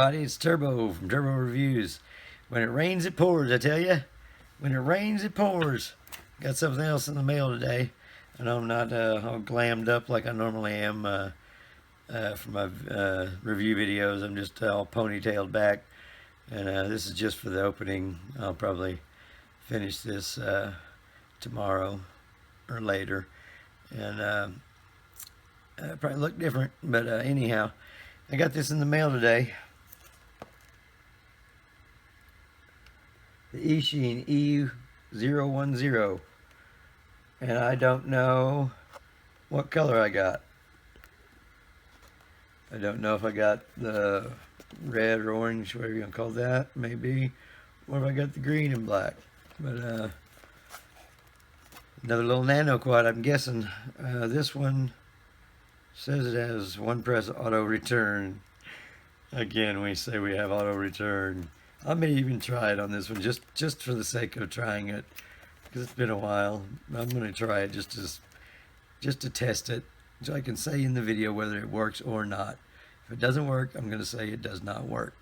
everybody, it's Turbo from Turbo Reviews. When it rains, it pours, I tell you. When it rains, it pours. Got something else in the mail today. I know I'm not all glammed up like I normally am for my review videos. I'm just all ponytailed back. And this is just for the opening. I'll probably finish this tomorrow or later. And probably look different, but anyhow, I got this in the mail today. The Eachine E010. And I don't know what color I got. I don't know if I got the red or orange, whatever you want to call that, maybe. Or if I got the green and black. But another little nano quad, I'm guessing. This one says it has one press auto return. Again, we say we have auto return. I may even try it on this one just for the sake of trying it, because it's been a while. I'm going to try it just to test it, so I can say in the video whether it works or not. If it doesn't work, I'm going to say it does not work.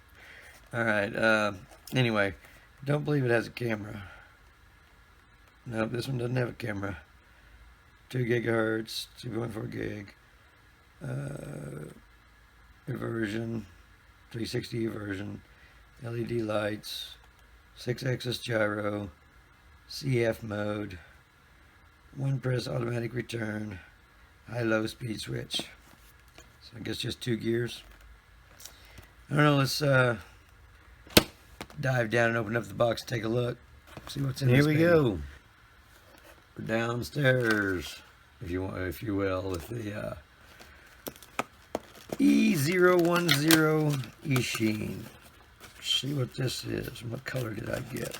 All right. Anyway, don't believe it has a camera. Nope, this one doesn't have a camera. 2 gigahertz, 2.4 gig. Inversion, 360 inversion, LED lights, 6-axis gyro, CF mode, 1 press automatic return, high-low speed switch. So I guess just 2 gears. I don't know, let's dive down and open up the box and take a look. See what's in this baby. Here we go. We're downstairs, if you will, with the E010 Eachine. See what this is. What color did I get?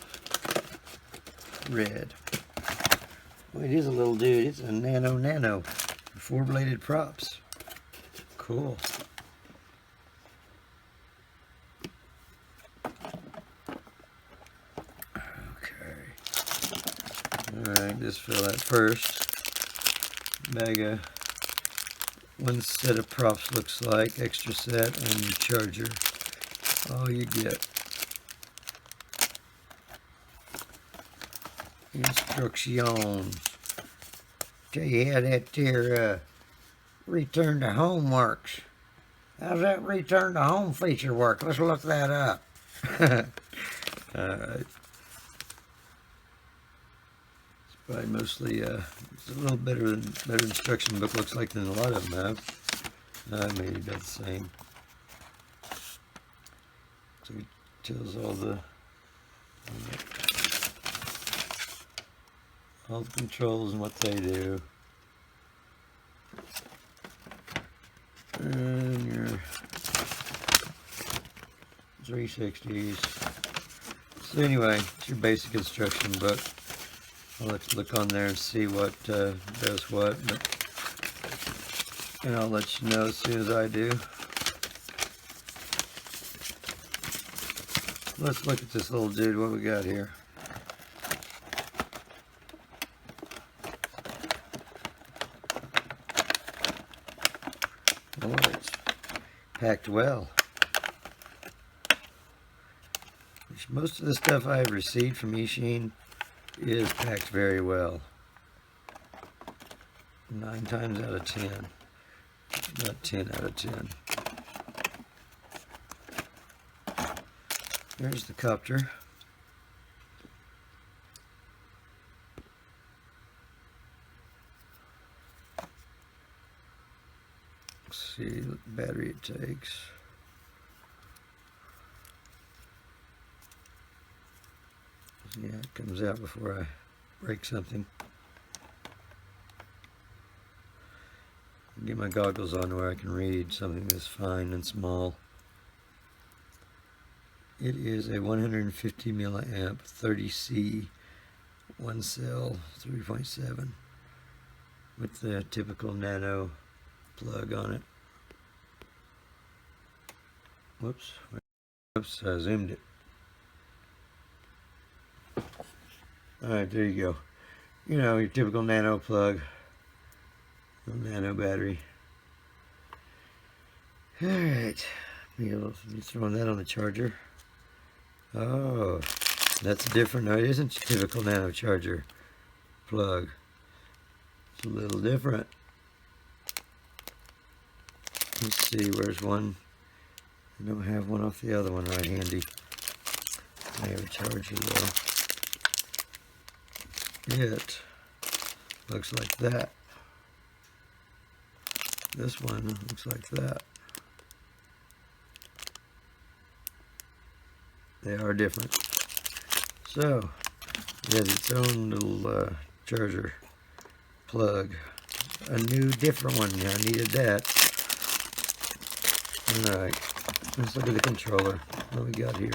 Red. Well, it is a little dude. It's a nano. 4-bladed props. Cool. Okay. Alright, just fill that first. Bag of 1 set of props looks like, extra set, and charger. All you get. Instructions. Tell you how that there return to home works. How's that return to home feature work? Let's look that up. Alright. It's probably mostly it's a little better instruction book looks like than a lot of them have. Maybe about the same. So it tells all the controls and what they do. And your 360s. So anyway, it's your basic instruction book. I'll let you look on there and see what does what, and I'll let you know as soon as I do. Let's look at this little dude, what we got here. Oh, it's packed well. Most of the stuff I've received from Eachine is packed very well. 9 times out of 10. Not 10 out of 10. There's the copter. Let's see what battery it takes. Yeah, it comes out before I break something. Get my goggles on where I can read something this fine and small. It is a 150 milliamp 30C 1 cell 3.7 with the typical nano plug on it. Whoops, I zoomed it. Alright, there you go. You know, your typical nano plug, nano battery. Alright, You throwing that on the charger. Oh, that's different. No, it isn't your typical nano charger plug. It's a little different. Let's see, where's one? I don't have one off the other one right handy. I have a charger though. It looks like that. This one looks like that. They are different. So, it has its own little charger plug. A new, different one. I needed that. Alright, let's look at the controller. What we got here?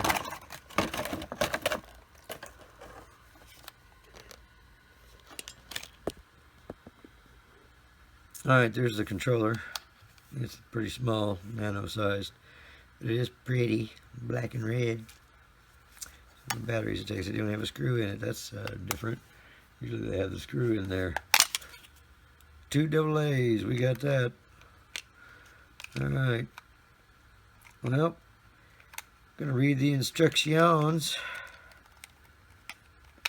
Alright, there's the controller. It's pretty small, nano sized. But it is pretty, black and red. The batteries it takes, they don't have a screw in it. That's different. Usually they have the screw in there. 2 AA's, we got that. Alright. Well, I'm going to read the instructions.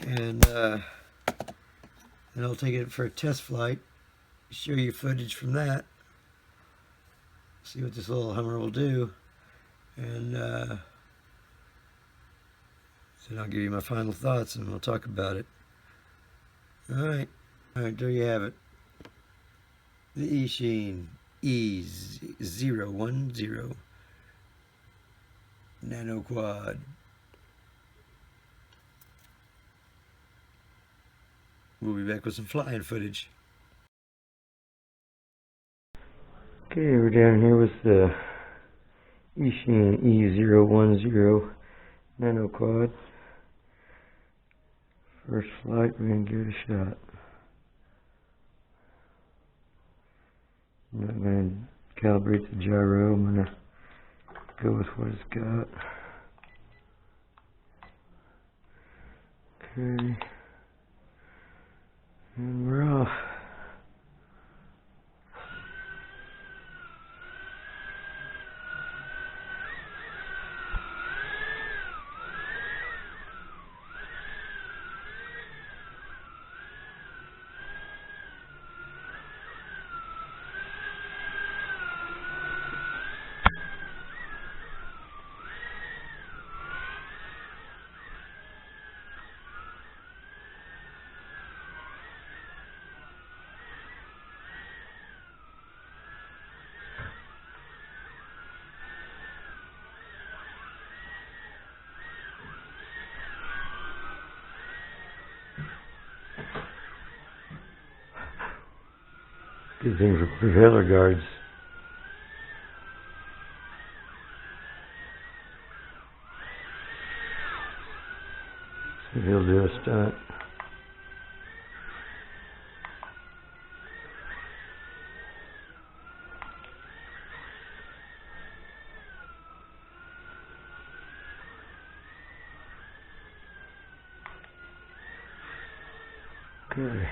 And then I'll take it for a test flight. Show you footage from that. See what this little Hummer will do. And then I'll give you my final thoughts and we'll talk about it. Alright, there you have it. The Eachine E010 Nano Quad. We'll be back with some flying footage. Okay, we're down here with the Eachine E010 Nano Quad. First flight, we're going to give it a shot. I'm not going to calibrate the gyro, I'm going to go with what it's got. Okay. And we're off. Good thing for propeller guards. So he'll do a stunt. Okay.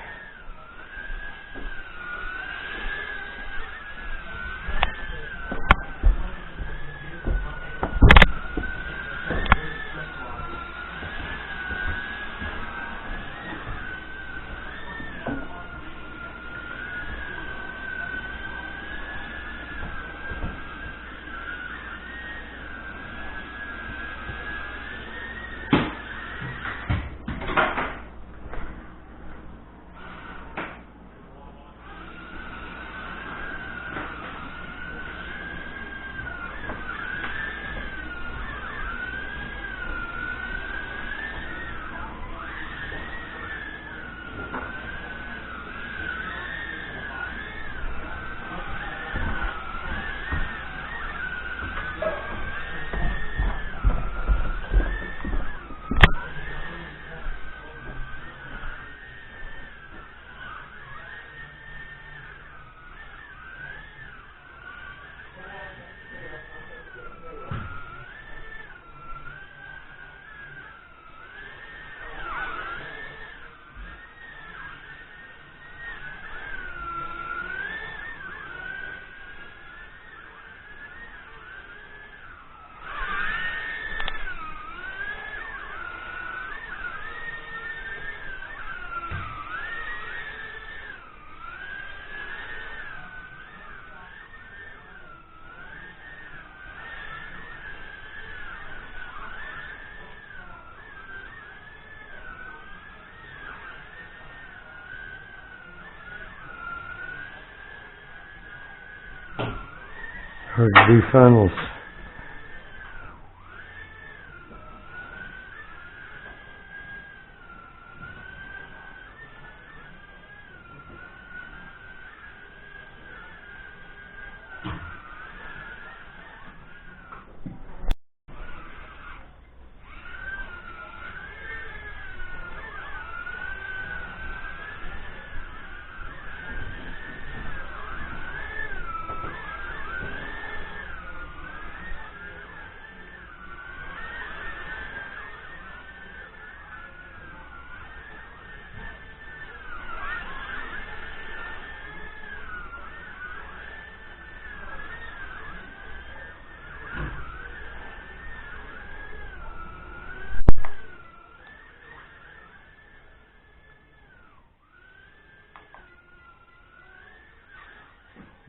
Hard to do funnels.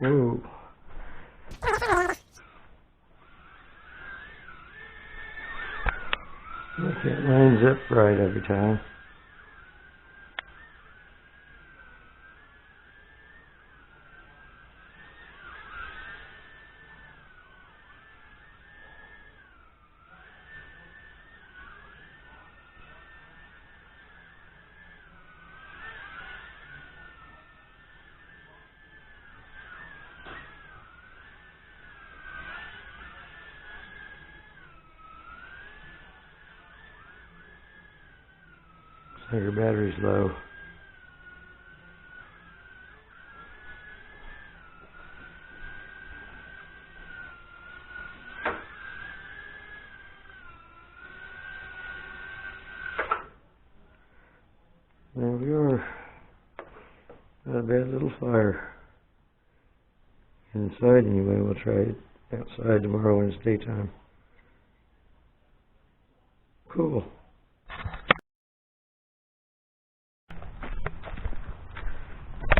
Ooh. Look, it lines up right every time. So your battery's low. There we are. Not a bad little fire. Inside anyway, we'll try it outside tomorrow when it's daytime. Cool.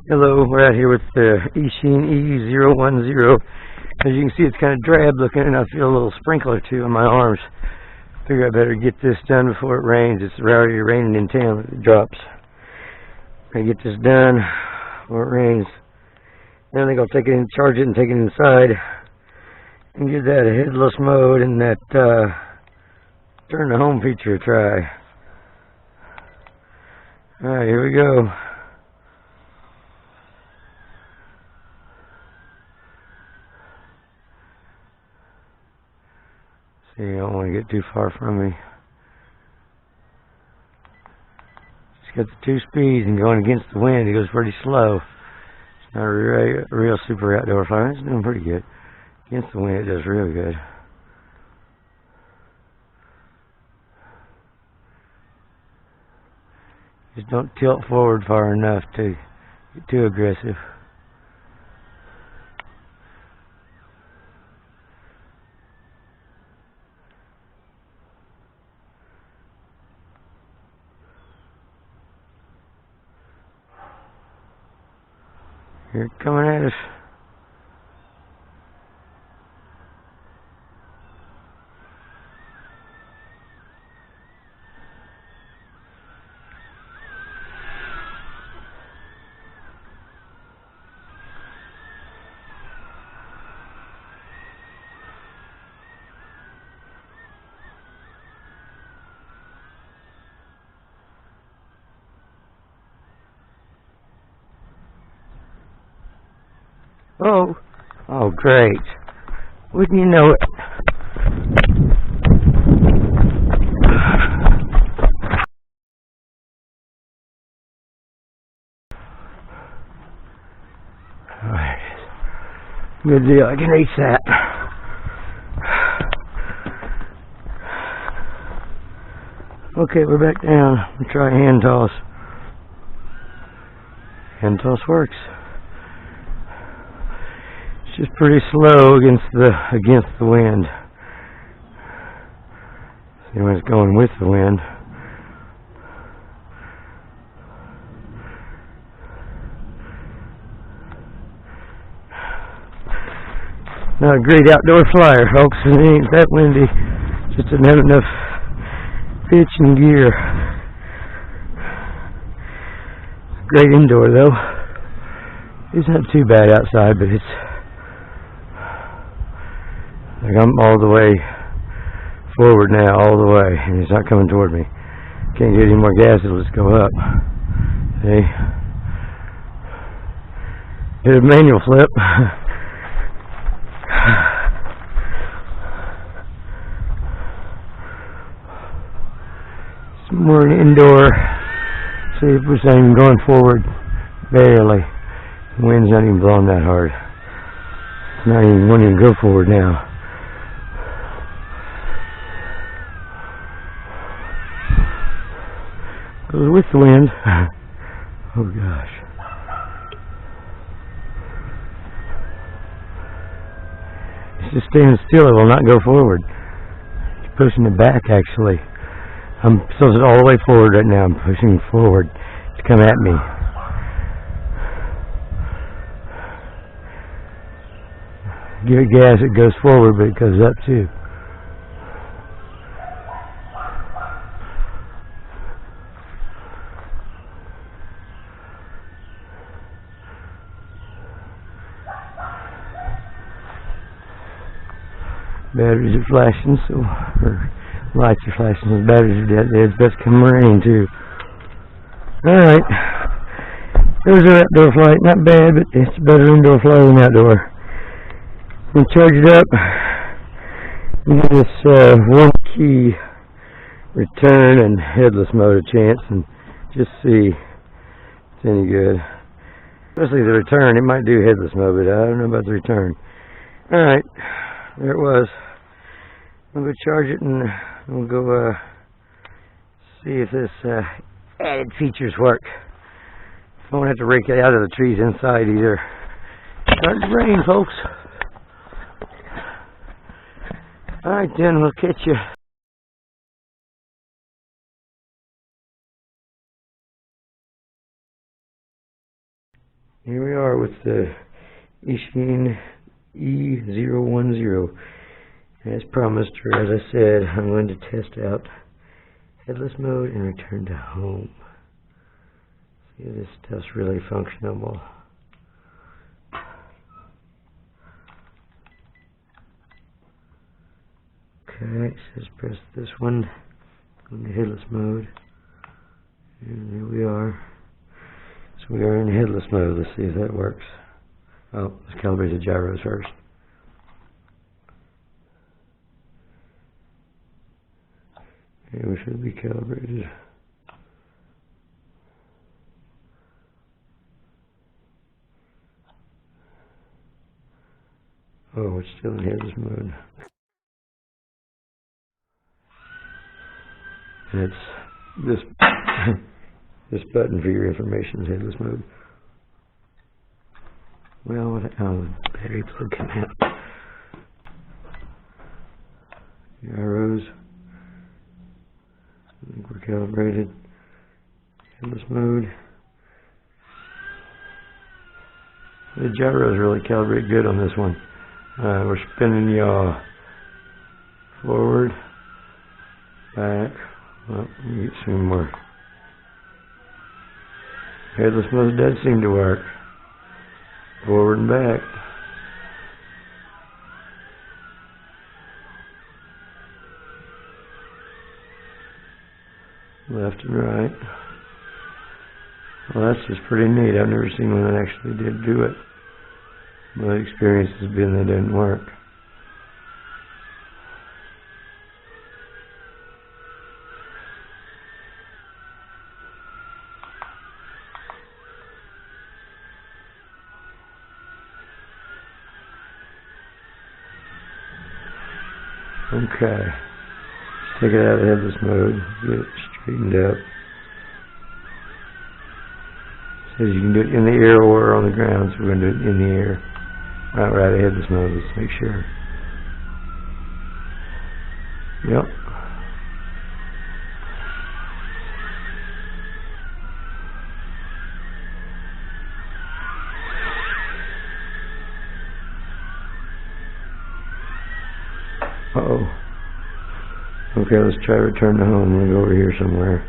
Hello, we're out here with the Eachine E010. As you can see, it's kind of drab looking, and I feel a little sprinkle or two on my arms. Figure I better get this done before it rains. It's already raining in town. It drops. I get this done before it rains. Then I think I'll take it in, charge it, and take it inside, and give that a headless mode and that turn the home feature a try. All right, here we go. See, I don't want to get too far from me. It's got the 2 speeds, and going against the wind, it goes pretty slow. It's not a real super outdoor fire. It's doing pretty good. Against the wind, it does real good. Just don't tilt forward far enough to get too aggressive. Here it coming at us. Oh, great. Wouldn't you know it? Alright. Good deal. I can reach that. Okay, we're back down. We'll try hand toss. Hand toss works. It's just pretty slow against the wind. See when it's going with the wind. Not a great outdoor flyer, folks. It ain't that windy. Just doesn't have enough pitch and gear. Great indoor though. It's not too bad outside, but it's Like I'm all the way forward now, all the way, and it's not coming toward me. Can't get any more gas, it'll just go up. See? Did a manual flip. Some more indoor. See if we're saying going forward, barely. The wind's not even blowing that hard. It's not even wanting to go forward now. Goes with the wind. Oh gosh. It's just staying still, it will not go forward. It's pushing it back actually. I'm supposed to all the way forward right now. I'm pushing forward to come at me. Give it gas, it goes forward, but it goes up too. Batteries are flashing, so lights are flashing, so batteries are dead. It's best to come rain too. Alright. There's our outdoor flight. Not bad, but it's better indoor flight than outdoor. I'm going to charge it up and give this one key return and headless mode a chance and just see if it's any good. Especially the return. It might do headless mode, but I don't know about the return. Alright. There it was. I'm going to charge it and we'll go see if this added features work. I won't have to rake it out of the trees inside either. It's starting to rain, folks. Alright then, we'll catch you. Here we are with the Eachine E010. As promised, or as I said, I'm going to test out headless mode and return to home. See if this stuff's really functionable. Okay, it says press this one on the headless mode. And there we are. So we are in headless mode. Let's see if that works. Oh, let's calibrate the gyros first. Okay, we should be calibrated. Oh, it's still in headless mode. And it's this this button for your information is headless mode. Well, what the battery plug came out. Gyros. I think we're calibrated. Headless mode. The gyros really calibrate good on this one. We're spinning yaw. Forward. Back. Well, let me get some more. Headless mode does seem to work. Forward and back. Left and right. Well, that's just pretty neat. I've never seen one that actually did do it. My experience has been that it didn't work. Okay, let's take it out of headless mode, get it straightened up. It says you can do it in the air or on the ground, so we're going to do it in the air. Right, we're out of headless mode, let's make sure. Yep. Uh-oh. Okay, let's try return to home. I'm going to go over here somewhere.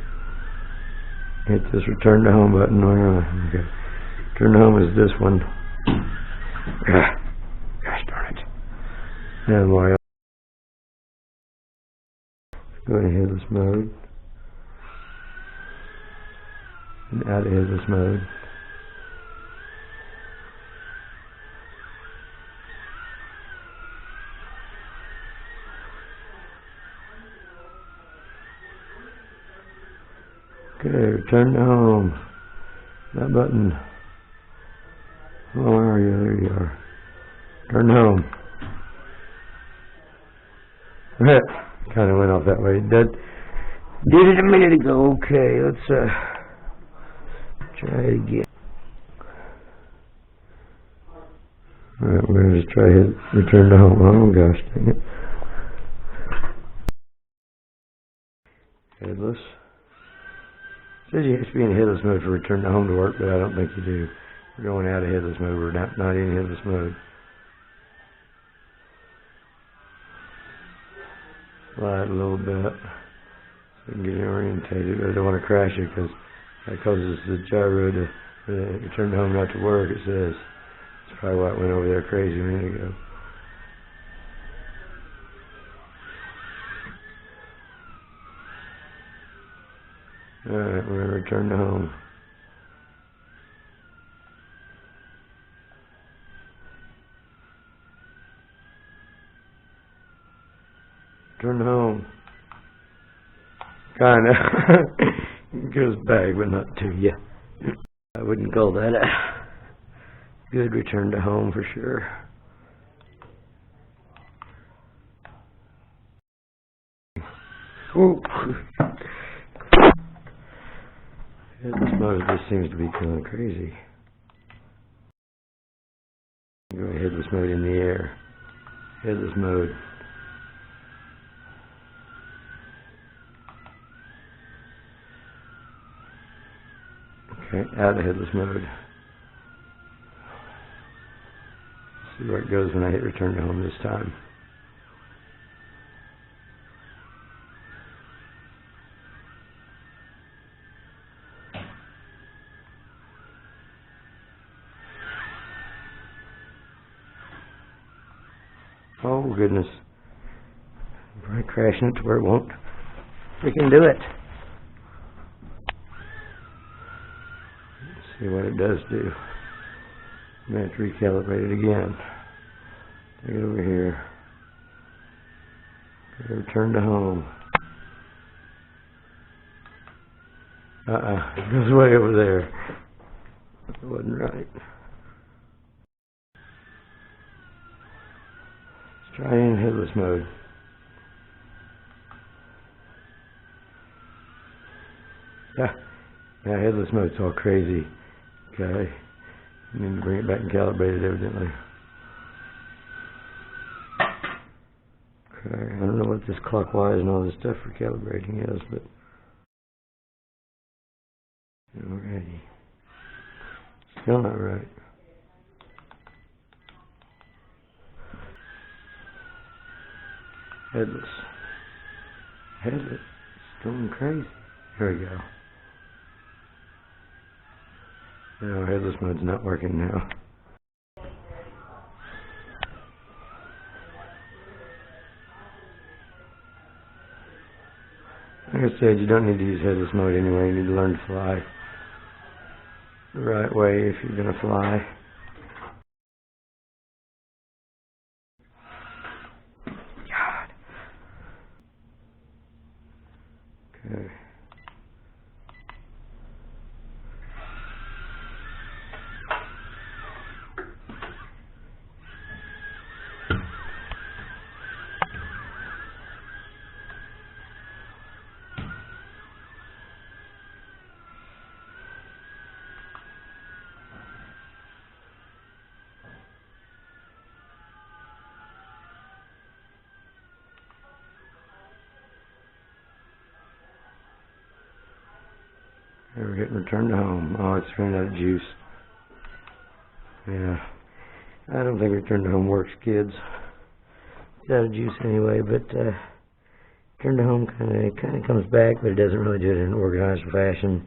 Hit this return to home button. Okay. Return to home is this one. Gosh darn it. And Mario. Go into headless mode. And out of headless mode. Okay, return to home. That button. Oh, where are you? There you are. Turn home. Kind of went off that way. That did it a minute ago. Okay, let's try it again. Alright, we're gonna just try it. Return to home. Oh gosh, dang it. Headless. It says you have to be in headless mode for return to home to work, but I don't think you do. We're going out of headless mode. We're not in headless mode. Slide a little bit so we can get it orientated. I don't want to crash it because that causes the gyro to return to home not to work, it says. That's probably why it went over there crazy a minute ago. Alright, we're going to return to home. Return to home. Kinda. Goes back, but not to you. I wouldn't call that a good return to home for sure. Ooh. This motor just seems to be going crazy. Go headless mode in the air. Headless mode. Okay, out of headless mode. See where it goes when I hit return to home this time. Oh goodness. I'm crashing it to where it won't freaking do it. Let's see what it does do. I'm going to have to recalibrate it again. Take it over here. Return to home. It goes way over there. That wasn't right. Let's try in headless mode. Yeah, headless mode's all crazy. Okay. I need to bring it back and calibrate it evidently. Okay, I don't know what this clockwise and all this stuff for calibrating is, but alrighty. Still not right. Headless. Headless. It's going crazy. Here we go. No, headless mode's not working now. Like I said, you don't need to use headless mode anyway. You need to learn to fly the right way if you're going to fly. God. Okay. Okay, we're getting returned to home. Oh, it's running out of juice. Yeah. I don't think return to home works, kids. It's out of juice anyway, but return to home kind of comes back, but it doesn't really do it in an organized fashion.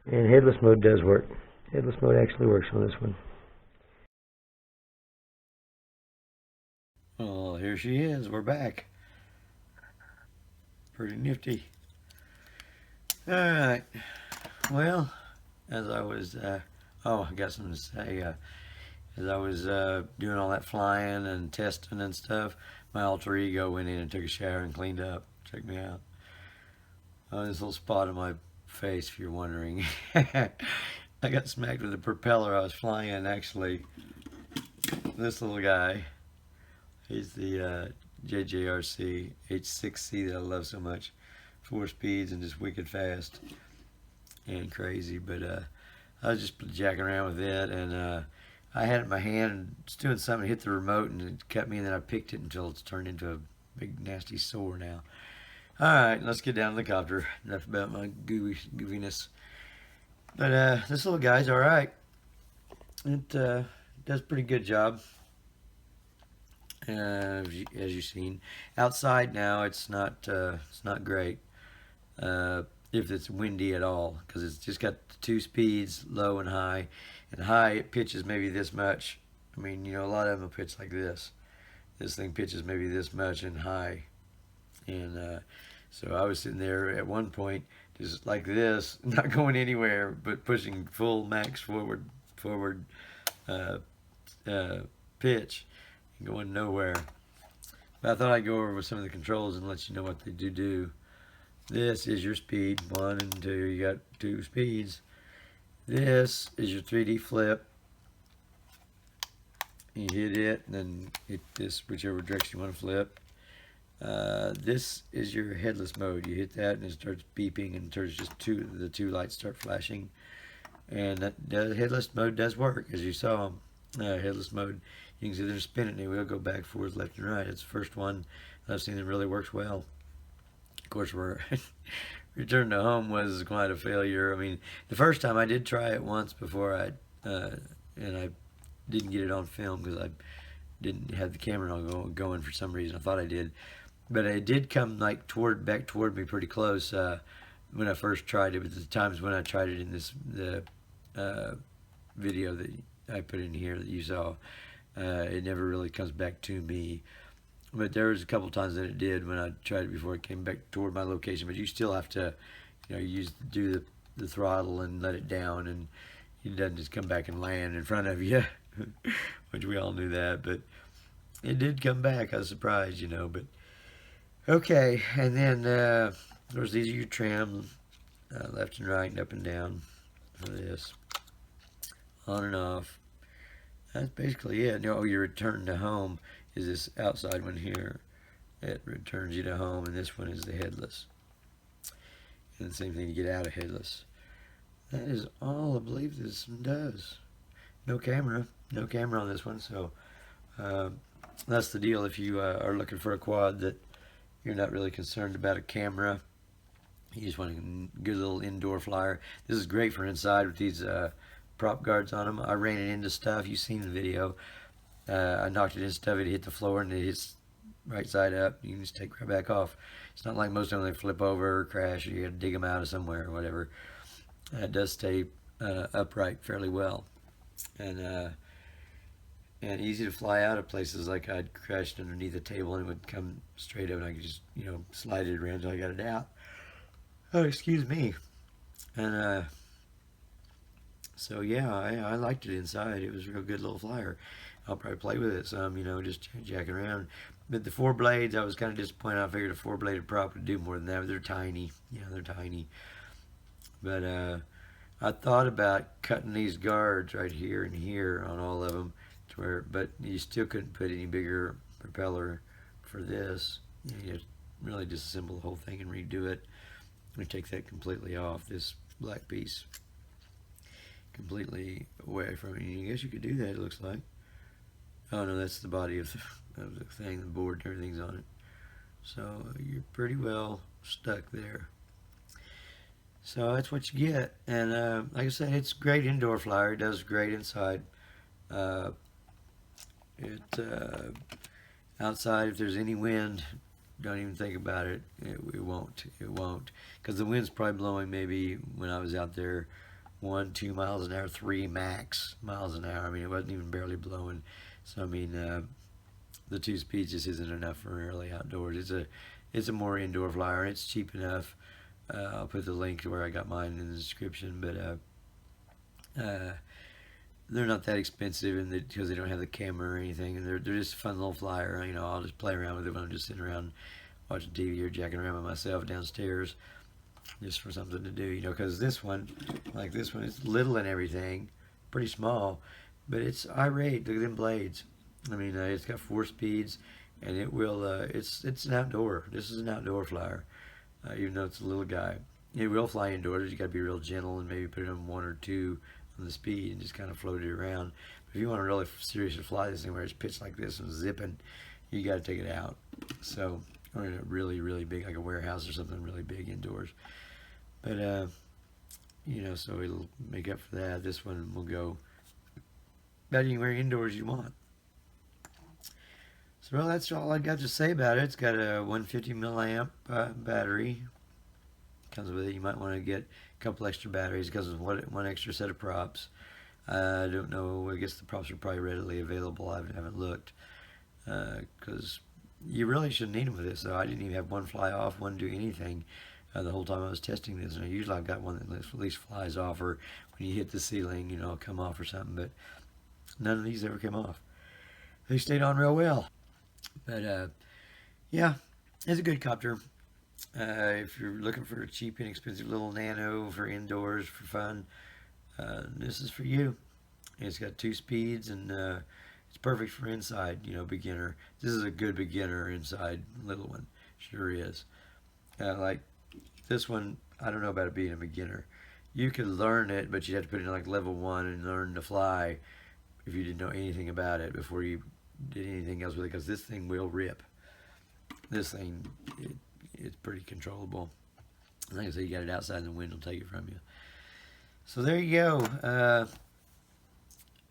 And headless mode does work. Headless mode actually works on this one. Well, here she is. We're back. pretty nifty. Alright, well, as I was, I got something to say. As I was doing all that flying and testing and stuff, my alter ego went in and took a shower and cleaned up. Check me out. Oh, this little spot on my face, if you're wondering. I got smacked with a propeller I was flying in, actually. This little guy, he's the JJRC H6C that I love so much. 4 speeds and just wicked fast and crazy. But I was just jacking around with it, and I had it in my hand and was doing something, hit the remote, and it cut me, and then I picked it until it's turned into a big nasty sore now. Alright, let's get down to the copter. Enough about my goofiness. But this little guy's alright. It does a pretty good job. As you've seen. Outside now it's not great. If it's windy at all, because it's just got the 2 speeds, low and high. And high, it pitches maybe this much. I mean, you know, a lot of them will pitch like this. This thing pitches maybe this much in high. And so I was sitting there at one point just like this, not going anywhere, but pushing full max forward pitch, going nowhere. But I thought I'd go over with some of the controls and let you know what they do. This is your speed, 1 and 2. You got 2 speeds. This is your 3D flip. You hit it, and then hit this whichever direction you want to flip. This is your headless mode. You hit that, and it starts beeping, and turns just the two lights start flashing. And the headless mode does work, as you saw. Headless mode, you can see they're spinning. They will go back, forth, left, and right. It's the first one I've seen that really works well. Of course, return to home was quite a failure. I mean, the first time I did try it once before and I didn't get it on film because I didn't have the camera on going for some reason. I thought I did, but it did come like back toward me pretty close when I first tried it. But the times when I tried it in the video that I put in here that you saw, it never really comes back to me. But there was a couple times that it did when I tried it before it came back toward my location. But you still have to, you know, do the throttle and let it down, and it doesn't just come back and land in front of you, which we all knew that. But it did come back. I was surprised, you know. But okay, and then of course these are your trim, left and right and up and down for this, on and off. That's basically it. Oh, your return to home is this outside one here. It returns you to home, and this one is the headless. And the same thing to get out of headless. That is all I believe this one does. No camera on this one, so that's the deal. If you are looking for a quad that you're not really concerned about a camera, you just want a good little indoor flyer. This is great for inside with these prop guards on them. I ran it into stuff. You've seen the video. I knocked it into stuff. It hit the floor and it hits right side up. You can just take right back off. It's not like most of them they flip over or crash, or you got to dig them out of somewhere or whatever. It does stay upright fairly well, and easy to fly out of places. Like I'd crashed underneath a table and it would come straight up, and I could just, you know, slide it around until I got it out. Oh, excuse me. And so yeah, I liked it inside. It was a real good little flyer. I'll probably play with it some, you know, just jacking around. But the 4 blades, I was kind of disappointed. I figured a 4-bladed prop would do more than that. But they're tiny. Yeah, they're tiny. But I thought about cutting these guards right here and here on all of them, but you still couldn't put any bigger propeller for this. You just really disassemble the whole thing and redo it. I'm going to take that completely off, this black piece completely away from it. I guess you could do that, it looks like. Oh no, that's the body of the thing, the board, everything's on it. So you're pretty well stuck there. So that's what you get. And like I said, it's a great indoor flyer. It does great inside. Outside, if there's any wind, don't even think about it. It won't. It won't. Because the wind's probably blowing maybe when I was out there 1-2 miles an hour, 3 max miles an hour. I mean, it wasn't even barely blowing. So I mean, the 2 speeds just isn't enough for early outdoors. it's a more indoor flyer. It's cheap enough. I'll put the link to where I got mine in the description, but they're not that expensive, and because they don't have the camera or anything, and they're just a fun little flyer. You know, I'll just play around with it when I'm just sitting around watching TV or jacking around by myself downstairs, just for something to do. You know, because this one, like this one, it's little and everything, pretty small, but it's irate. Look at them blades. I mean, it's got 4 speeds, and it will. It's an outdoor. This is an outdoor flyer, even though it's a little guy. It will fly indoors. You got to be real gentle and maybe put it on 1 or 2 on the speed and just kind of float it around. But if you want to really seriously fly this thing where it's pitched like this and zipping, you got to take it out. So, or in a really, really big, like a warehouse or something really big indoors. But you know, so it'll make up for that. This one will go about anywhere indoors you want. So, well, that's all I got to say about it. It's got a 150 milliamp battery. Comes with it. You might want to get a couple extra batteries because of one extra set of props. I don't know. I guess the props are probably readily available. I haven't looked because you really shouldn't need them with this. So I didn't even have one fly off, one do anything the whole time I was testing this. And usually I've got one that at least flies off, or when you hit the ceiling, you know, come off or something. But none of these ever came off. They stayed on real well. But yeah, it's a good copter. If you're looking for a cheap, inexpensive little nano for indoors for fun, this is for you. It's got 2 speeds, and it's perfect for inside, you know, beginner. This is a good beginner inside little one. Sure is. Like this one, I don't know about it being a beginner. You could learn it, but you'd have to put it in like level 1 and learn to fly if you didn't know anything about it before you did anything else with it, because this thing will rip. This thing, it's pretty controllable. Like I said, you got it outside and the wind will take it from you. So there you go.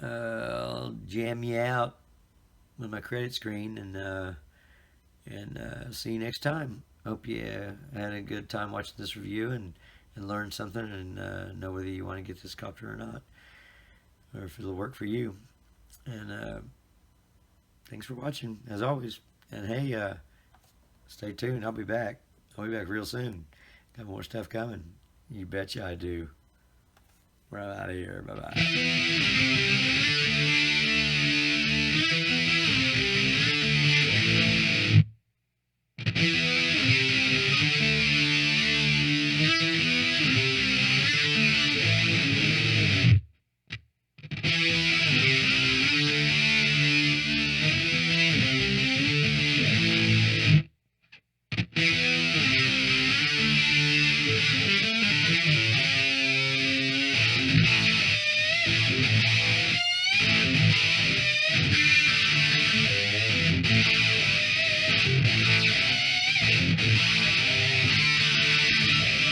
I'll jam you out with my credit screen, and see you next time. Hope you had a good time watching this review and learned something, and know whether you want to get this copter or not, or if it'll work for you. And thanks for watching, as always. And hey, stay tuned. I'll be back. I'll be back real soon. Got more stuff coming. You betcha I do. We're out of here. Bye-bye.